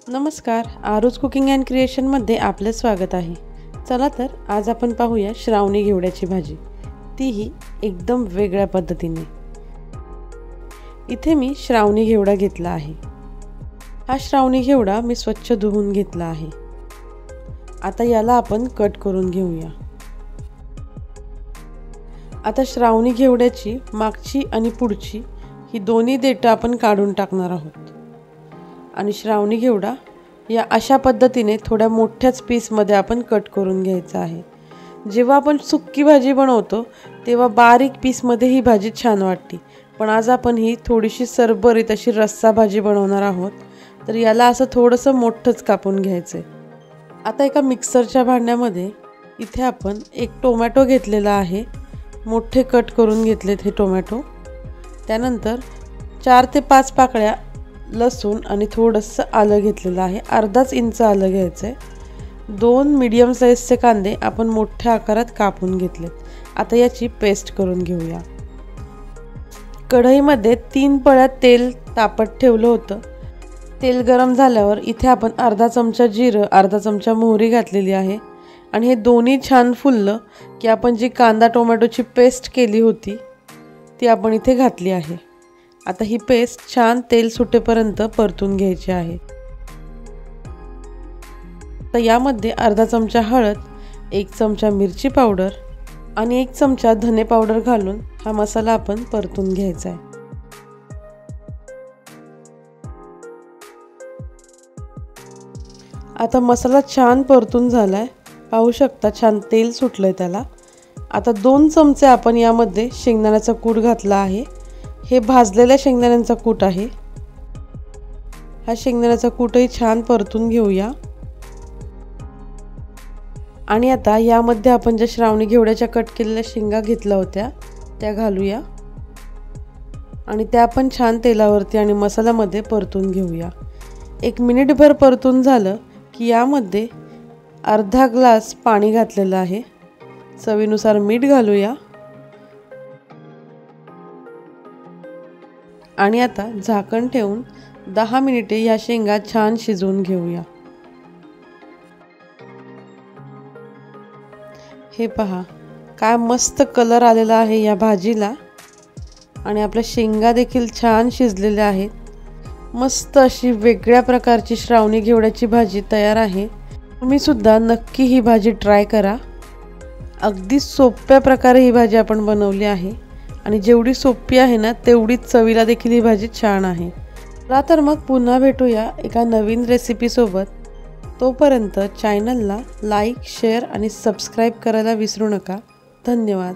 नमस्कार, आरूज cooking and क्रिएशनमध्ये आपले स्वागत आहे। चला तर आज आपण पाहूया श्रावणी घेवड्याची भाजी, तीही एकदम वेगळ्या पद्धतीने। इथे मी श्रावणी घेवडा घेतला आहे। हा श्रावणी घेवडा मी स्वच्छ धुवून घेतला आहे। आता याला आपण कट करून घेऊया। आता श्रावणी घेवड्याची मागची आणि पुढची ही दोन्ही देठं आपण काढून टाकणार आहोत आणि श्रावणी घेवडा या अशा पद्धतीने थोड्या मोठ्याच पीसमध्ये आपण कट करून घ्यायचा आहे। जेव्हा आपण सुक्की भाजी बनवतो तेव्हा बारीक पीसमध्ये ही भाजी छान वाटते, पण आज आपण ही थोडीशी सरबरीत अशी रस्सा भाजी बनवणार आहोत, तर याला असं थोडंसं मोठंच कापून घ्यायचं आहे। आता एका मिक्सरच्या भांड्यामध्ये इथे आपण एक टोमॅटो घेतलेला आहे, मोठे कट करून घेतलेत हे टोमॅटो। त्यानंतर 4 ते 5 पाकळ्या लसूण आणि थोडंसं आलं घेतलेलं आहे, अर्धाच इंच आलं घ्यायचं आहे। 2 मीडियम साईजचे कांदे आपण मोठ्या आकारात कापून घेतलेत। आता याची पेस्ट करून घेऊया। कढईमध्ये 3 पळ्या तेल तापत ठेवलं होतं। तेल गरम झाल्यावर इथे आपण अर्धा चमचा जिरं, अर्धा चमचा मोहरी घातलेली आहे आणि हे दोन्ही छान फुललं की आपण जी कांदा टोमॅटोची पेस्ट केली होती ती आपण इथे घातली आहे। आता ही पेस्ट छान तेल सुटेपर्यंत परतून घ्यायची आहे। तर यामध्ये अर्धा चमचा हळद, 1 चमचा मिरची पावडर आणि 1 चमचा धने पावडर घालून हा मसाला आपण परतून घ्यायचा आहे। आता मसाला छान परतून झालाय, पाहू शकता छान तेल सुटलंय त्याला। आता 2 चमचे आपण यामध्ये शेंगदाण्याचा कूट घातला आहे। हे भाजलेल्या शेंगदाण्यांचा कूट आहे। हा शेंगदाण्याचा कूटही छान परतून घेऊया आणि आता यामध्ये आपण ज्या श्रावणी घेवड्याच्या कट केलेल्या शेंगा घेतल्या होत्या त्या घालूया आणि त्या पण छान तेलावरती आणि मसाल्यामध्ये परतून घेऊया। 1 मिनिटभर परतून झालं की यामध्ये अर्धा ग्लास पाणी घातलेलं आहे। चवीनुसार मीठ घालूया आणि आता झाकण ठेवून 10 मिनिटे या शेंगा छान शिजवून घेऊया। हे पहा काय मस्त कलर आलेला आहे या भाजीला आणि आपल्या शेंगा देखील छान शिजलेल्या आहेत। मस्त अशी वेगळ्या प्रकारची श्रावणी घेवड्याची भाजी तयार आहे। तुम्ही सुद्धा नक्की ही भाजी ट्राय करा। अगदी सोप्या प्रकारे ही भाजी आपण बनवली आहे आणि जेवढी सोपी आहे ना तेवढीच चवीला देखील ही भाजी छान आहे। चला तर मग पुन्हा भेटूया एका नवीन रेसिपी सोबत। तोपर्यंत चॅनलला लाईक, शेअर आणि सबस्क्राईब करायला विसरू नका। धन्यवाद।